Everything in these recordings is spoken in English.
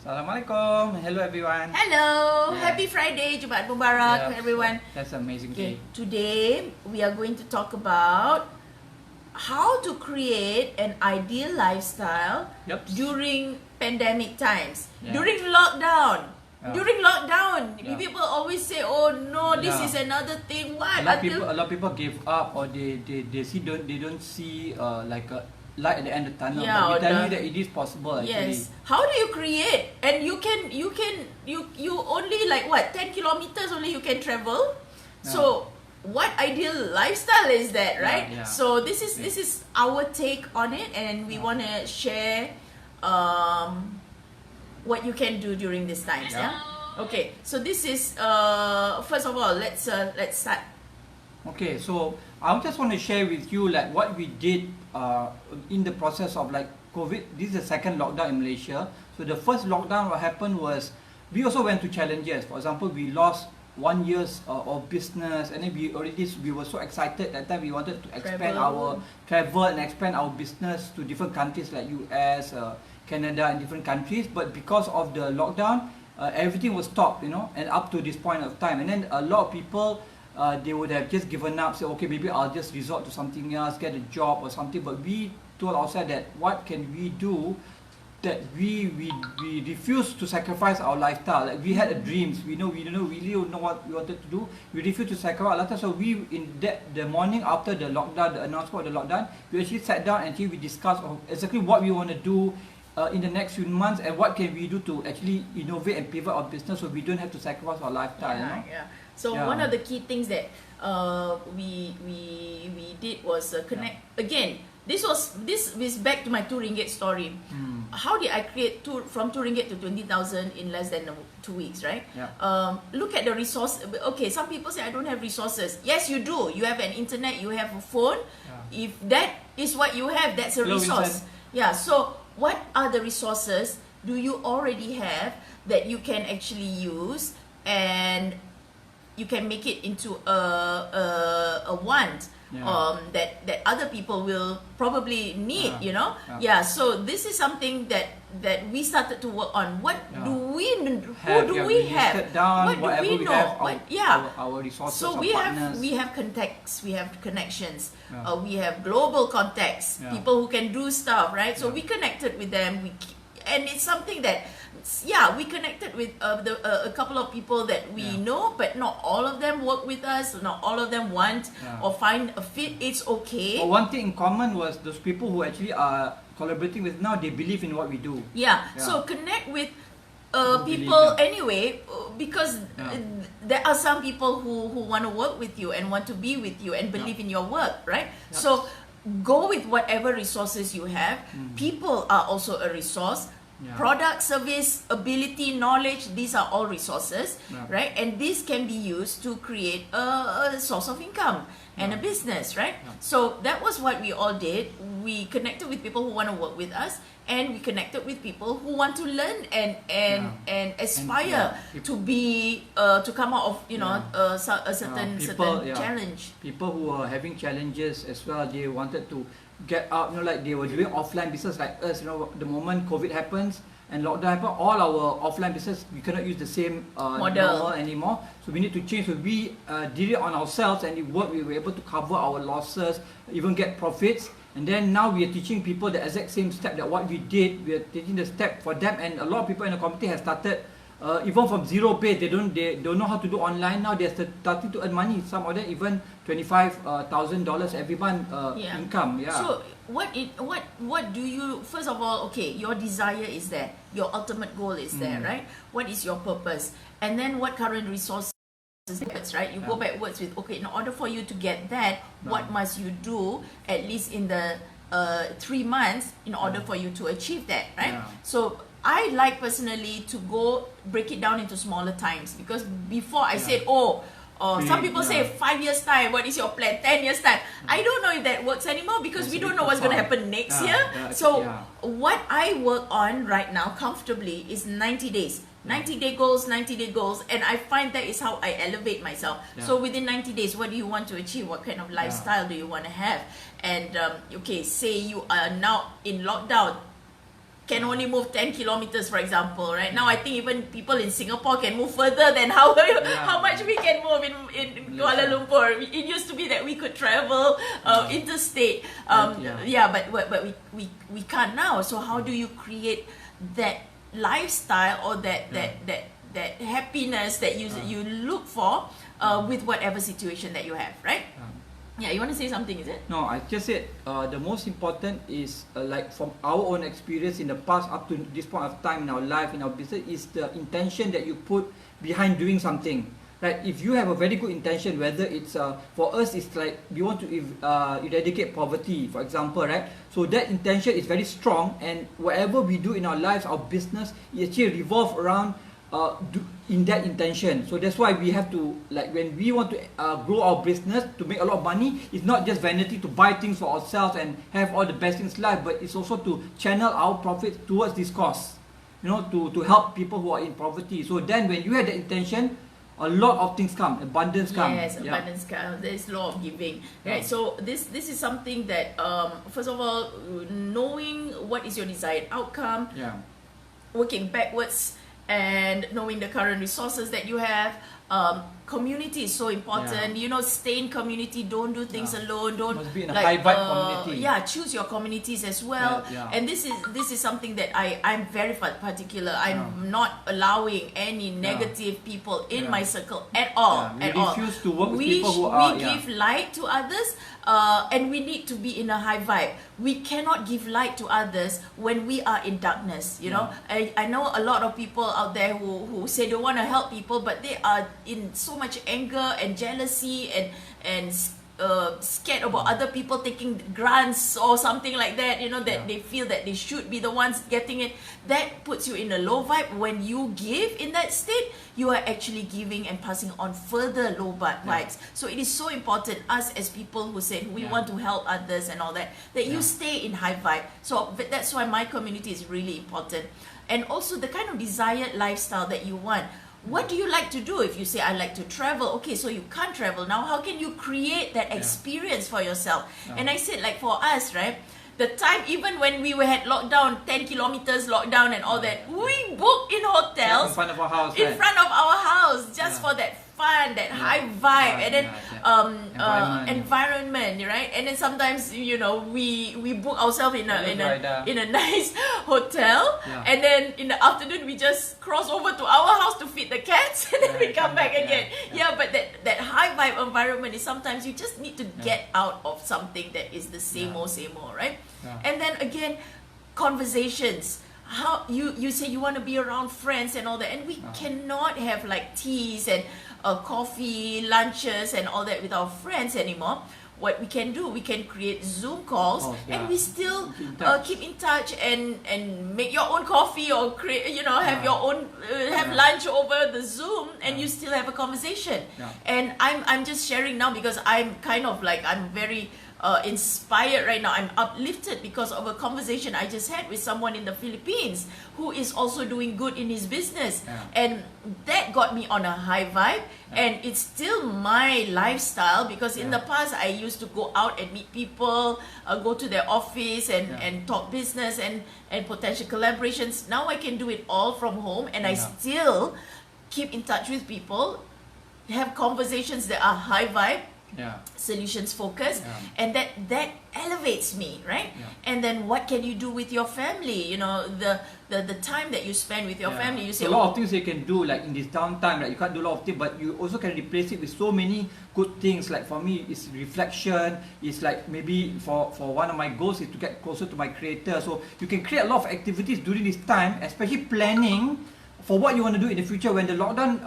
Assalamualaikum. Hello everyone. Hello, Yeah. happy Friday, Jumaat Mubarak, Yeah, everyone. That's an amazing Okay, day. today we are going to talk about how to create an ideal lifestyle Yep. during pandemic times, Yeah. during lockdown. Yeah. During lockdown, Yeah. people always say, "Oh no, this Yeah. is another thing." A What lot of people give up, or they don't see like a light at the end of the tunnel. Yeah, But we or tell the- you that it is possible actually. Yes. How do you create? And you only like what 10 kilometers only you can travel. Yeah. So what ideal lifestyle is that, right? Yeah. So this is our take on it, and we want to share what you can do during these times. Yeah. Yeah. Okay. So this is first of all, let's start. Okay, so I just want to share with you like what we did in the process of like COVID. This is the second lockdown in Malaysia. So the first lockdown, what happened was we also went to challenges. For example, we lost 1 year's of business, and then we were so excited that time we wanted to expand our travel and expand our business to different countries like US, Canada, and different countries. But because of the lockdown, everything was stopped, and up to this point of time, and then a lot of people. They would have just given up, say, okay, maybe I'll just resort to something else, get a job or something. But we told ourselves that what can we do that we refuse to sacrifice our lifestyle. Like we had a dreams, we really don't know what we wanted to do. We refused to sacrifice our lifestyle. So we the morning after the lockdown, the announcement of the lockdown, we actually sat down and we discussed exactly what we want to do in the next few months, and what can we do to actually innovate and pivot our business so we don't have to sacrifice our lifestyle. Yeah. So Yeah. one of the key things that we did was connect again. This is back to my 2 ringgit story. How did I create from 2 ringgit to 20,000 in less than 2 weeks, right? Yeah. Look at the resource. Okay, some people say I don't have resources. Yes, you do. You have an internet. You have a phone. Yeah. If that is what you have, that's a Hello, resource. Vincent. Yeah. So what are the resources do you already have that you can actually use, and you can make it into a want that other people will probably need, so this is something that we started to work on. What do we listed down what do whatever we we know have, our resources, so our we partners. have contacts, we have connections, Yeah. we have global contacts, Yeah. people who can do stuff, right? So Yeah. we connected with them, and it's something that we connected with a couple of people that we know, but not all of them work with us, not all of them want or find a fit. It's okay. But one thing in common was those people who actually are collaborating with now, they believe in what we do. So connect with Who people believe anyway, because there are some people who want to work with you and want to be with you and believe in your work, right? So go with whatever resources you have. People are also a resource. Product, service, ability, knowledge, these are all resources, right? And this can be used to create a source of income and a business, right? So that was what we all did. We connected with people who want to work with us, and we connected with people who want to learn and aspire to be to come out of a certain challenge. People who are having challenges as well, they wanted to get out, like they were doing offline business like us, the moment COVID happens and lockdown happened, all our offline business, we cannot use the same Model normal anymore, so we need to change. So we did it on ourselves, and we were able to cover our losses, even get profits. And then now we are teaching people the exact same step that what we did. We are taking the step for them, and a lot of people in the community have started even from zero base. They don't know how to do online now. They're starting to earn money. Some of them even $25,000 every month income. So what do you, first of all, okay, your desire is there, your ultimate goal is there, right? What is your purpose? And then what current resources, right? You go backwards with, okay, in order for you to get that, what must you do at least in the 3 months in order for you to achieve that, right? So I like personally to break it down into smaller times, because before I said, some people say 5 years time, what is your plan? 10 years time. I don't know if that works anymore, because we don't know what's going to happen next year. So what I work on right now comfortably is 90 days. 90-day goals, 90-day goals, and I find that is how I elevate myself. So within 90 days, what do you want to achieve? What kind of lifestyle do you want to have? And okay, say you are now in lockdown. can only move 10 kilometers, for example, right? Now I think even people in Singapore can move further than how much we can move in Kuala Lumpur. It used to be that we could travel interstate, but we can't now. So how do you create that lifestyle or that happiness that you look for with whatever situation that you have, right? Yeah, you want to say something, is it? No, I just said the most important is like from our own experience in the past up to this point of time in our life, in our business, is the intention that you put behind doing something. Right? If you have a very good intention, whether it's for us, it's like we want to eradicate poverty, for example, right? So that intention is very strong, and whatever we do in our lives, our business, it actually revolve around in that intention. So that's why we have to, like, when we want to grow our business to make a lot of money, it's not just vanity to buy things for ourselves and have all the best things in life, but it's also to channel our profits towards this cause, you know, to help people who are in poverty. So then when you have the intention, a lot of things come, abundance come. Yes, abundance come. There's law of giving, right? So this is something that first of all, knowing what is your desired outcome, working backwards, and knowing the current resources that you have. Community is so important. You know, stay in community. Don't do things alone. Don't must be in a high vibe community. Choose your communities as well. And this is something that I'm very particular. I'm not allowing any negative people in my circle at all. We refuse to work with people who are. We give light to others, and we need to be in a high vibe. We cannot give light to others when we are in darkness. You know, I know a lot of people out there who say they want to help people, but they are in so much anger and jealousy and scared about other people taking grants or something like that, you know, that they feel that they should be the ones getting it. That puts you in a low vibe. When you give in that state, you are actually giving and passing on further low vibes. So it is so important, us as people who say we want to help others and all that, that you stay in high vibe. So that's why my community is really important. And also the kind of desired lifestyle that you want. What do you like to do? If you say, I like to travel, okay, so you can't travel now. How can you create that experience for yourself? And I said, like for us, right, the time, even when we had lockdown, 10 kilometers lockdown and all that, we booked in hotels in front of our house, front of our house, just for that fun, that high vibe, and then environment, right? And then sometimes, you know, we book ourselves in a nice hotel, and then in the afternoon we just cross over to our house to feed the cats, and then we come back again. But that high vibe environment is sometimes you just need to get out of something that is the same old, right? And then again, conversations. How you say you want to be around friends and all that, and we cannot have like teas and coffee, lunches and all that with our friends anymore. What we can do, we can create Zoom calls, and we still keep in touch and make your own coffee or create, you know, have your own have lunch over the Zoom, and you still have a conversation. And I'm just sharing now because I'm kind of like, I'm very inspired right now. I'm uplifted because of a conversation I just had with someone in the Philippines who is also doing good in his business, and that got me on a high vibe. And it's still my lifestyle, because in the past I used to go out and meet people, go to their office and talk business and potential collaborations. Now I can do it all from home, and I still keep in touch with people, have conversations that are high vibe, solutions focused, and that elevates me, right? And then what can you do with your family? You know, the time that you spend with your family. You say, a lot of things you can do, like in this downtime, like you can't do a lot of things, but you also can replace it with so many good things. Like for me, it's reflection. It's like maybe for one of my goals is to get closer to my creator. So you can create a lot of activities during this time, especially planning for what you want to do in the future. When the lockdown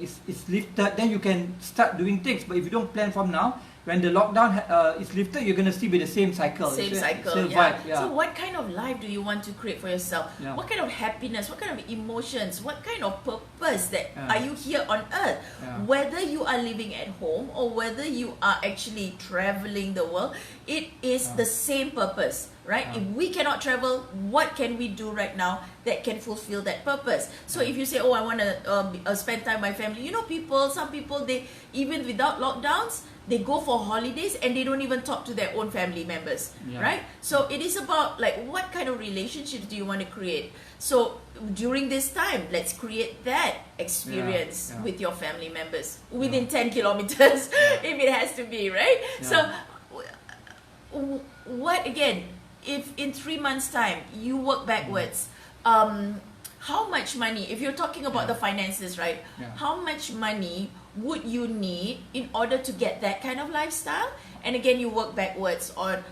is lifted, then you can start doing things. But if you don't plan from now, when the lockdown is lifted, you're going to still be the same cycle. Same cycle. So what kind of life do you want to create for yourself? What kind of happiness? What kind of emotions? What kind of purpose that are you here on earth? Whether you are living at home or whether you are actually traveling the world, it is the same purpose, right? If we cannot travel, what can we do right now that can fulfill that purpose? So if you say, oh, I want to spend time with my family, you know, some people, they, even without lockdowns, they go for holidays and they don't even talk to their own family members, right? So it is about like, what kind of relationships do you want to create? So during this time, let's create that experience with your family members within 10 kilometers, if it has to be, right? So what, again, if in 3 months time you work backwards, how much money, if you're talking about the finances, right? How much money would you need in order to get that kind of lifestyle? And again, you work backwards on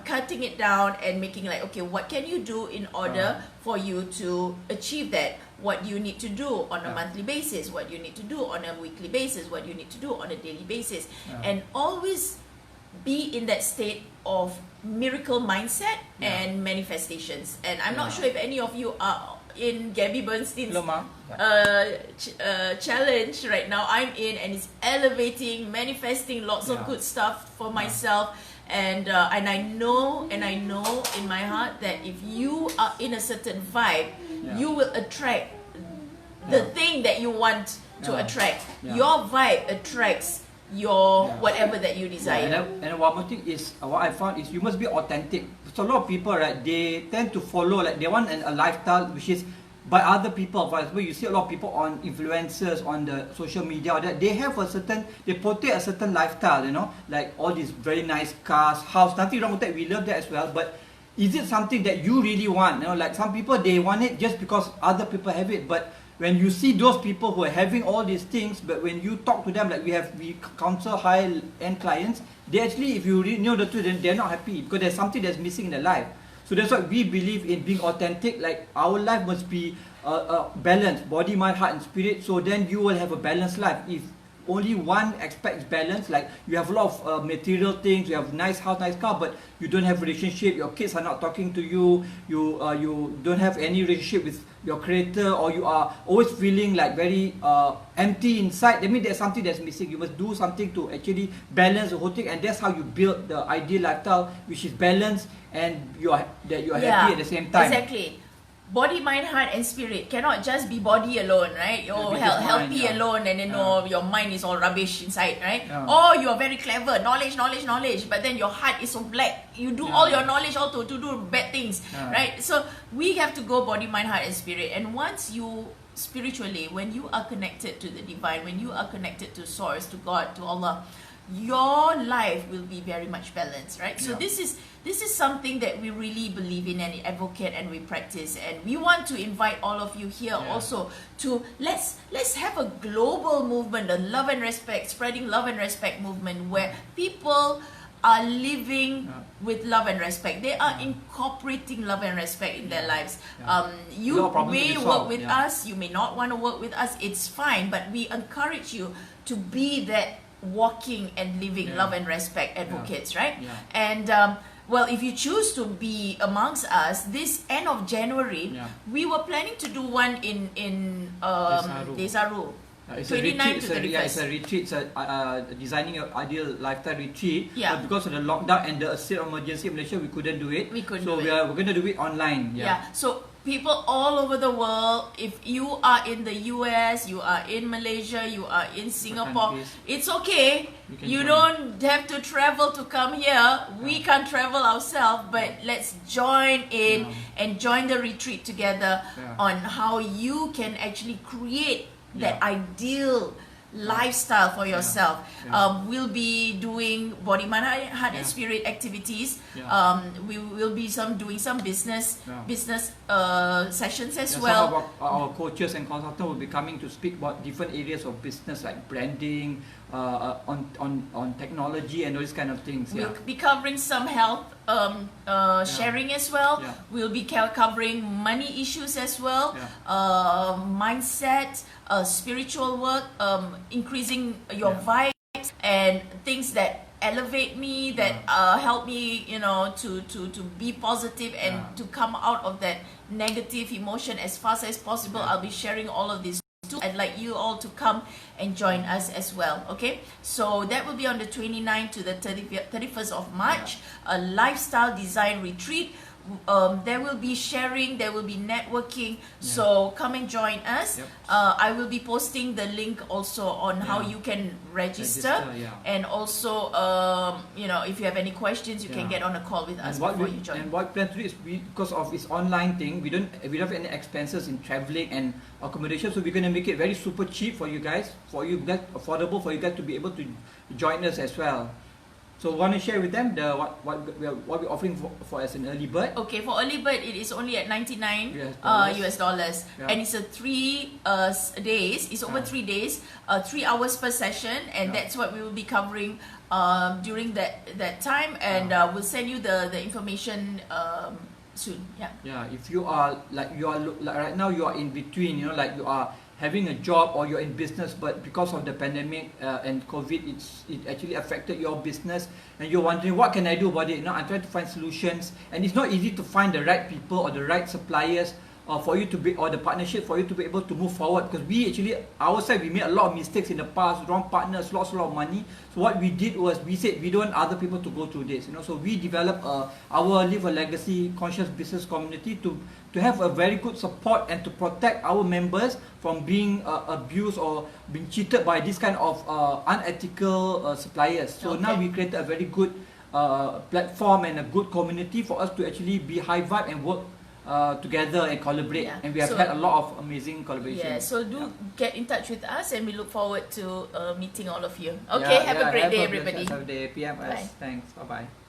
cutting it down and making like, okay, what can you do in order for you to achieve that? What you need to do on a monthly basis, what you need to do on a weekly basis, what you need to do on a daily basis, and always be in that state of miracle mindset and manifestations. And I'm not sure if any of you are in Gabby Bernstein's challenge right now. I'm in, and it's elevating, manifesting lots of good stuff for myself. And I know in my heart that if you are in a certain vibe, you will attract the thing that you want to attract. Your vibe attracts your whatever that you desire. And one more thing is, what I found is you must be authentic. So a lot of people, right, they tend to follow, like they want a lifestyle which is by other people. For example, you see a lot of people on influencers on the social media, or that they have a certain, they portray a certain lifestyle, you know, like all these very nice cars, house, nothing wrong with that, we love that as well, but is it something that you really want? You know, like some people, they want it just because other people have it, but when you see those people who are having all these things, but when you talk to them, like we counsel high-end clients, they actually, if you really know the truth, then they're not happy because there's something that's missing in their life. So that's why we believe in being authentic. Like our life must be balanced, body, mind, heart, and spirit. So then you will have a balanced life. If only one aspect is balanced, like you have a lot of material things, you have nice house, nice car, but you don't have relationship, your kids are not talking to you, you don't have any relationship with your creator, or you are always feeling like very empty inside, that means there's something that's missing. You must do something to actually balance the whole thing, and that's how you build the ideal lifestyle, which is balanced and you are happy at the same time. Exactly. Body, mind, heart, and spirit cannot just be body alone, right? You're healthy alone, and then your mind is all rubbish inside, right? Or you're very clever, knowledge, but then your heart is so black. You do all your knowledge all to do bad things, right? So we have to go body, mind, heart, and spirit. And once you spiritually, when you are connected to the divine, when you are connected to source, to God, to Allah, your life will be very much balanced, right? So this is something that we really believe in and advocate and we practice, and we want to invite all of you here also to let's have a global movement, a love and respect, spreading love and respect movement, where people are living with love and respect. They are incorporating love and respect in their lives. You may work with us, you may not want to work with us, it's fine, but we encourage you to be that walking and living love and respect advocates, right? And well, if you choose to be amongst us, this end of January, we were planning to do one in Desaru. It's a retreat. It's a retreat. It's a designing your ideal lifestyle retreat. But because of the lockdown and the state of emergency in Malaysia, we couldn't do it. We're going to do it online. So people all over the world, if you are in the US, you are in Malaysia, you are in Singapore, it's okay. You don't have to travel to come here. We can't travel ourselves, but let's join in and join the retreat together on how you can actually create that ideal lifestyle for yourself. We'll be doing body, mind, heart, and spirit activities. We will be doing some business sessions as well. Some of our coaches and consultants will be coming to speak about different areas of business, like branding, on technology and those kind of things. We'll be covering some health sharing as well. We'll be covering money issues as well, mindset, spiritual work, increasing your vibes and things that elevate me, that help me, to be positive and to come out of that negative emotion as fast as possible. I'll be sharing all of these tools. I'd like you all to come and join us as well. Okay, so that will be on the 29th to the 31st of March, a lifestyle design retreat. There will be sharing, there will be networking, so come and join us. I will be posting the link also on how you can register. And also you know, if you have any questions, you can get on a call with us before you join. And what we plan to do is, because of this online thing, we don't have any expenses in traveling and accommodation, so we're going to make it very super cheap for you guys, affordable for you guys to be able to join us as well. So want to share with them what we're offering for as an early bird? Okay, for early bird it is only at $99 US dollars, and it's a 3 days. It's over 3 days, 3 hours per session, and that's what we will be covering during that time. And we'll send you the information soon. Yeah. If you are like right now, you are in between. You know, like you are having a job or you're in business, but because of the pandemic and COVID, it actually affected your business, and you're wondering, what can I do about it? You know, I'm trying to find solutions, and it's not easy to find the right people or the right suppliers for you to be, or the partnership for you to be able to move forward. Because we actually, ourselves, we made a lot of mistakes in the past, wrong partners, lost a lot of money. So what we did was, we said we don't want other people to go through this. You know, so we developed our Live a Legacy conscious business community to have a very good support and to protect our members from being abused or being cheated by this kind of unethical suppliers. So now we created a very good platform and a good community for us to actually be high vibe and work together and collaborate, and we have had a lot of amazing collaboration. So do get in touch with us, and we look forward to meeting all of you. Okay, have a great day, everybody. Have a day. PMS. Thanks. Bye bye.